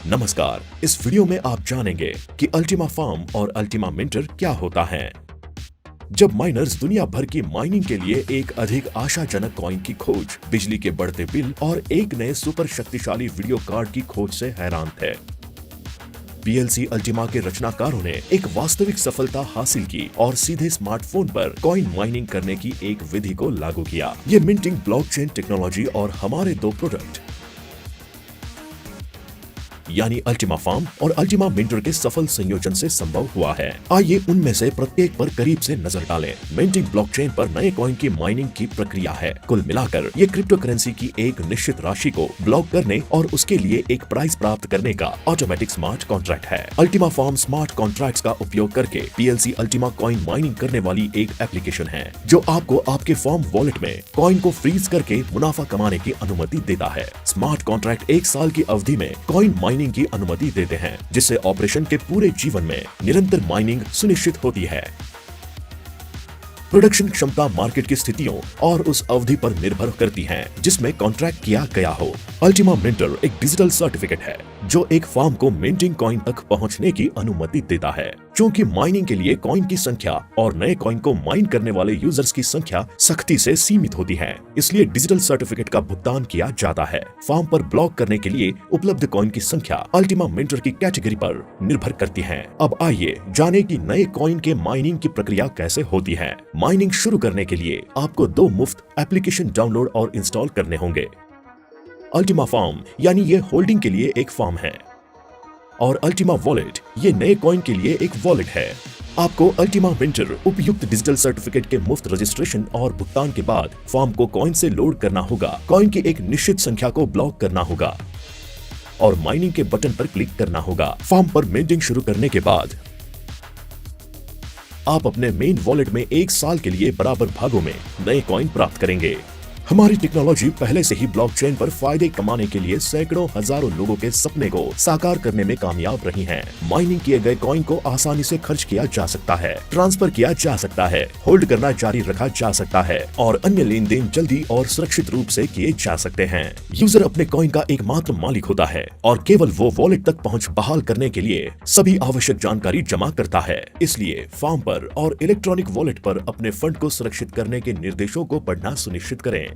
नमस्कार, इस वीडियो में आप जानेंगे कि अल्टीमा फार्म और अल्टीमा मिंटर क्या होता है। जब माइनर्स दुनिया भर की माइनिंग के लिए एक अधिक आशाजनक कॉइन की खोज, बिजली के बढ़ते बिल और एक नए सुपर शक्तिशाली वीडियो कार्ड की खोज से हैरान थे, पीएलसी अल्टीमा के रचनाकारों ने एक वास्तविक सफलता हासिल की और सीधे स्मार्टफोन पर कॉइन माइनिंग करने की एक विधि को लागू किया। ये मिंटिंग ब्लॉकचेन टेक्नोलॉजी और हमारे दो प्रोडक्ट यानी अल्टीमा फार्म और अल्टीमा मिंटर के सफल संयोजन से संभव हुआ है। आइए उनमें से प्रत्येक पर करीब से नजर डालें। मिंटिंग ब्लॉकचेन पर नए कॉइन की माइनिंग की प्रक्रिया है। कुल मिलाकर ये क्रिप्टो करेंसी की एक निश्चित राशि को ब्लॉक करने और उसके लिए एक प्राइस प्राप्त करने का ऑटोमेटिक स्मार्ट कॉन्ट्रैक्ट है। अल्टीमा फार्म स्मार्ट कॉन्ट्रैक्ट्स का उपयोग करके पीएलसी अल्टीमा कॉइन माइनिंग करने वाली एक एप्लीकेशन है, जो आपको आपके फार्म वॉलेट में कॉइन को फ्रीज करके मुनाफा कमाने की अनुमति देता है। स्मार्ट कॉन्ट्रैक्ट 1 साल की अवधि में कॉइन माइनिंग की अनुमति देते हैं, जिससे ऑपरेशन के पूरे जीवन में निरंतर माइनिंग सुनिश्चित होती है। प्रोडक्शन क्षमता मार्केट की स्थितियों और उस अवधि पर निर्भर करती है जिसमें कॉन्ट्रैक्ट किया गया हो। अल्टीमा मिंटर एक डिजिटल सर्टिफिकेट है जो एक फार्म को मिंटिंग कॉइन तक पहुंचने की अनुमति देता है। क्योंकि माइनिंग के लिए कॉइन की संख्या और नए कॉइन को माइन करने वाले यूजर्स की संख्या सख्ती से सीमित होती है, इसलिए डिजिटल सर्टिफिकेट का भुगतान किया जाता है। फार्म पर ब्लॉक करने के लिए उपलब्ध कॉइन की संख्या अल्टीमा मिंटर की कैटेगरी पर निर्भर करती है। अब आइए जाने कि नए कॉइन के माइनिंग की प्रक्रिया कैसे होती है। माइनिंग शुरू करने के लिए आपको 2 मुफ्त एप्लीकेशन डाउनलोड और इंस्टॉल करने होंगे। अल्टीमा फार्म यानी ये होल्डिंग के लिए एक फार्म है, और अल्टीमा वॉलेट ये नए कॉइन के लिए एक वॉलेट है। आपको अल्टीमा मिंटर उपयुक्त डिजिटल सर्टिफिकेट के मुफ्त रजिस्ट्रेशन और भुगतान के बाद फार्म को कॉइन से लोड करना होगा, कॉइन की एक निश्चित संख्या को ब्लॉक करना होगा और माइनिंग के बटन पर क्लिक करना होगा। फार्म पर मिंटिंग शुरू करने के बाद आप अपने मेन वॉलेट में 1 साल के लिए बराबर भागों में नए कॉइन प्राप्त करेंगे। हमारी टेक्नोलॉजी पहले से ही ब्लॉकचेन पर फायदे कमाने के लिए सैकड़ों हजारों लोगों के सपने को साकार करने में कामयाब रही है। माइनिंग किए गए कॉइन को आसानी से खर्च किया जा सकता है, ट्रांसफर किया जा सकता है, होल्ड करना जारी रखा जा सकता है और अन्य लेन देन जल्दी और सुरक्षित रूप से किए जा सकते हैं। यूजर अपने कॉइन का एकमात्र मालिक होता है और केवल वो वॉलेट तक पहुँच बहाल करने के लिए सभी आवश्यक जानकारी जमा करता है। इसलिए फार्म पर और इलेक्ट्रॉनिक वॉलेट पर अपने फंड को सुरक्षित करने के निर्देशों को पढ़ना सुनिश्चित करें।